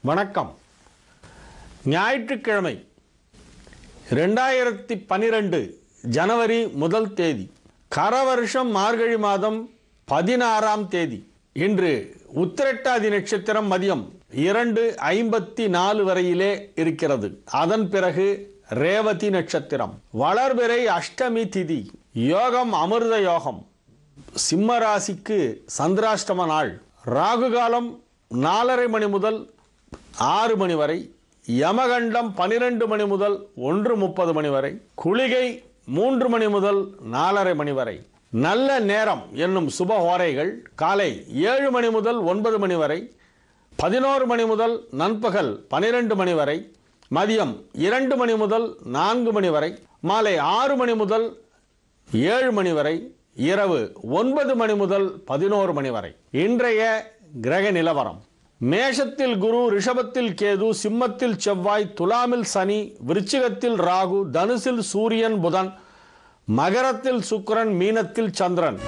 வணக்கம். ஞாயிற்றுக்கிழமை 2012 ஜனவரி 1 தேதி, கரவருஷம் மார்கழி மாதம் 16ஆம் தேதி. இன்று உத்திரட்டாதி நட்சத்திரம் மதியம் 2:54 வரையிலே இருக்கிறது. அதன் பிறகு ரேவதி நட்சத்திரம், வளர்பிறை அஷ்டமி திதி, யோகம் அமிர்த யோகம். சிம்ம ராசிக்கு சந்திராஷ்டம நாள். ராகு காலம் 4:30 மணி முதல் 6 மணி வரை, யமகண்டம் 12 மணி முதல் 1:30 மணி வரை, குளிகை 3 மணி முதல் 4:30 மணி வரை. நல்ல நேரம் என்னும் சுபஹோரைகள் காலை 7 மணி முதல் 9 மணி வரை, 11 மணி முதல் நண்பகல் 12 மணி வரை, மதியம் 2 மணி முதல் 4 மணி வரை, மாலை 6 மணி முதல் 7 மணி வரை, இரவு 9 மணி முதல் 11 மணி வரை. இன்றைய கிரக நிலவரம்: மேஷத்தில் குரு, ரிஷபத்தில் கேது, சிம்மத்தில் செவ்வாய், துலாமில் சனி, விருச்சிகத்தில் ராகு, தனுசில் சூரியன் புதன், மகரத்தில் சுக்கிரன், மீனத்தில் சந்திரன்.